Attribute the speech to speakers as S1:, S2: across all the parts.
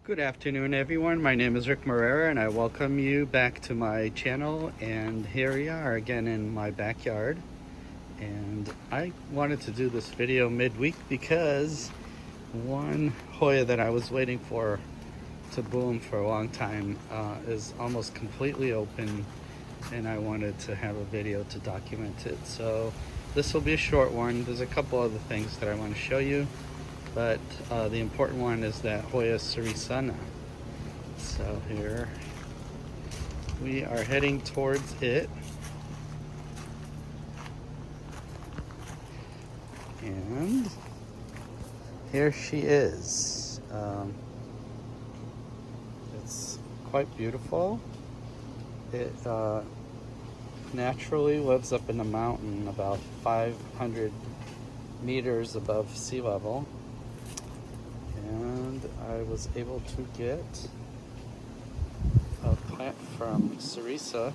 S1: Good afternoon, everyone. My name is Rick Morera and I welcome you back to my channel. And here we are again in my backyard. And I wanted to do this video midweek because one Hoya that I was waiting for to bloom for a long time is almost completely open, and I wanted to have a video to document it. So this will be a short one. There's a couple other things that I want to show you, but the important one is that Hoya SURISANA. So here we are heading towards it, and here she is. It's quite beautiful. It naturally lives up in the mountain about 500 meters above sea level. And I was able to get a plant from SURISANA,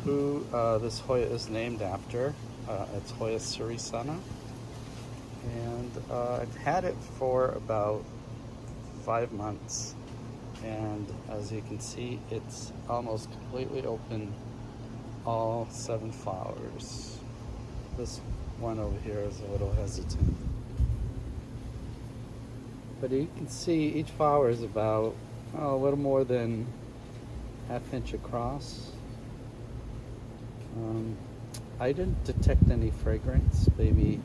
S1: who this Hoya is named after. It's Hoya SURISANA. And I've had it for about 5 months. And as you can see, it's almost completely open, all 7 flowers. This one over here is a little hesitant. But you can see each flower is about a little more than ½ inch across. I didn't detect any fragrance. Maybe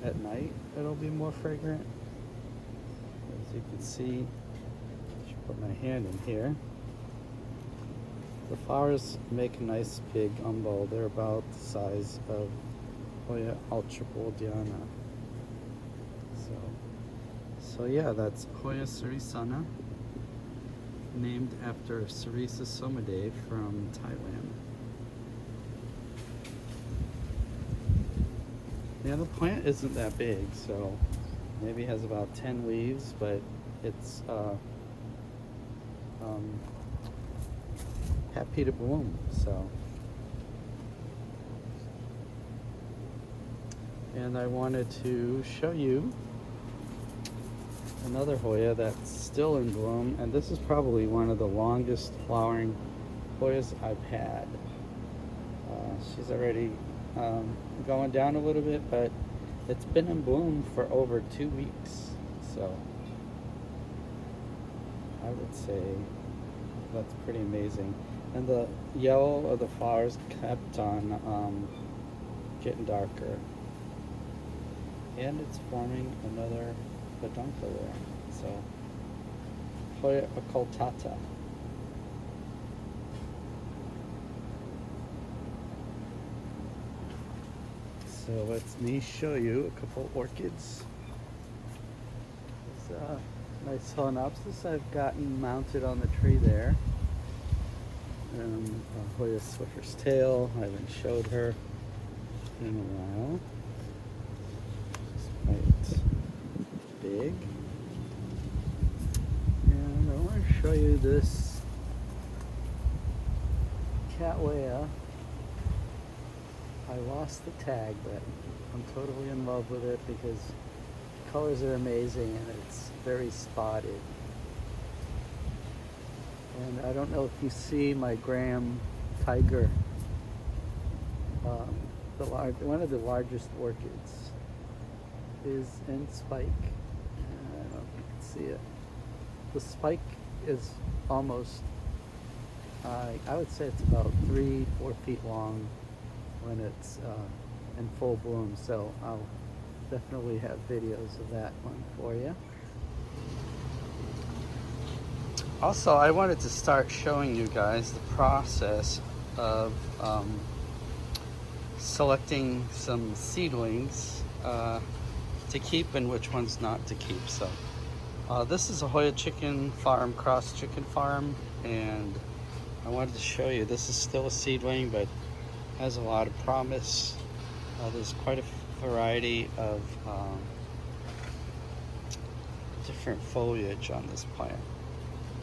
S1: at night it'll be more fragrant. As you can see, I should put my hand in here. The flowers make a nice big umbel. They're about the size of Hoya Ultraboldiana. So yeah, that's Hoya SURISANA, named after Sarisa Somadev from Thailand. Yeah, the plant isn't that big, so maybe has about 10 leaves, but it's happy to bloom. So, and I wanted to show you another Hoya that's still in bloom, and this is probably one of the longest flowering Hoyas I've had. She's already going down a little bit, but it's been in bloom for over 2 weeks, so I would say that's pretty amazing. And the yellow of the flowers kept on getting darker, and it's forming another peduncle there. So Hoya occultata. So let me show you a couple orchids. It's a nice phalaenopsis I've gotten mounted on the tree there. Hoya Swiffer's tail. I haven't showed her in a while. She's quite big. And I want to show you this Cattleya. I lost the tag, but I'm totally in love with it because the colors are amazing and it's very spotted. And I don't know if you see my Graham tiger, one of the largest orchids is in spike. I don't know if you can see it. The spike is almost, I would say it's about 3-4 feet long when it's in full bloom. So I'll definitely have videos of that one for you. Also, I wanted to start showing you guys the process of selecting some seedlings to keep and which ones not to keep. So this is a Hoya Chicken Farm, cross chicken farm, and I wanted to show you, this is still a seedling but has a lot of promise. There's quite a variety of different foliage on this plant.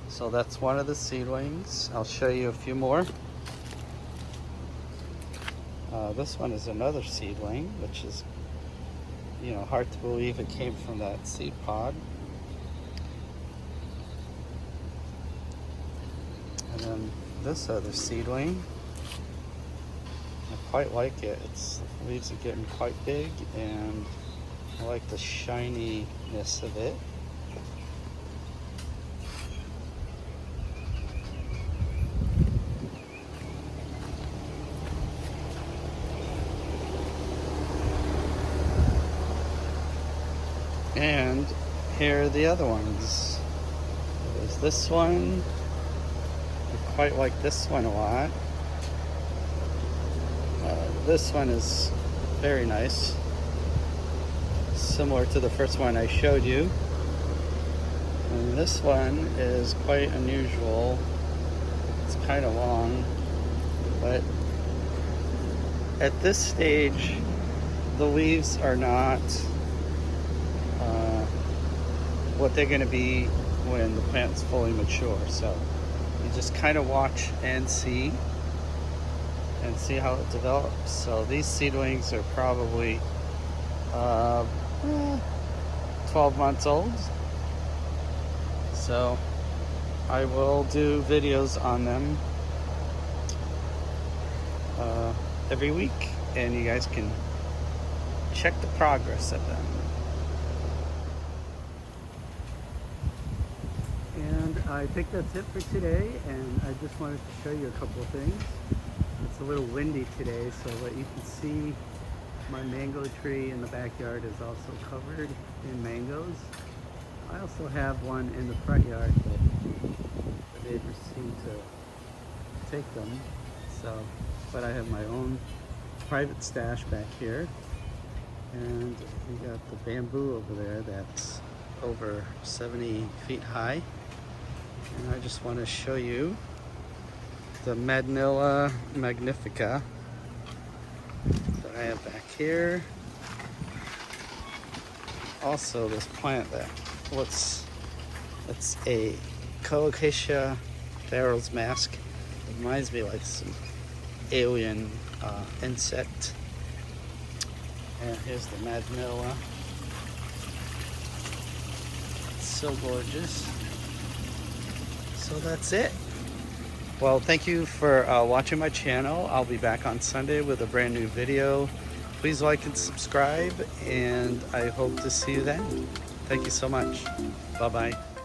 S1: So that's one of the seedlings. I'll show you a few more. This one is another seedling, which is, hard to believe it came from that seed pod. And this other seedling, I quite like it. Its leaves are getting quite big, and I like the shininess of it. And here are the other ones. There's this one. I quite like this one a lot. This one is very nice. Similar to the first one I showed you. And this one is quite unusual. It's kind of long, but at this stage, the leaves are not what they're going to be when the plant's fully mature. So you just kind of watch and see how it develops. So these seedlings are probably 12 months old. So I will do videos on them every week, and you guys can check the progress of them. And I think that's it for today, and I just wanted to show you a couple of things. It's a little windy today, so that you can see my mango tree in the backyard is also covered in mangoes. I also have one in the front yard, but the neighbors seem to take them. So, but I have my own private stash back here, and we got the bamboo over there that's over 70 feet high. And I just want to show you the Manila magnifica that I have back here. Also, this plant that it's a Colocasia Pharaoh's mask. It reminds me like some alien insect. And here's the Manila. It's so gorgeous. So that's it. Well, thank you for watching my channel. I'll be back on Sunday with a brand new video. Please like and subscribe, and I hope to see you then. Thank you so much. Bye-bye.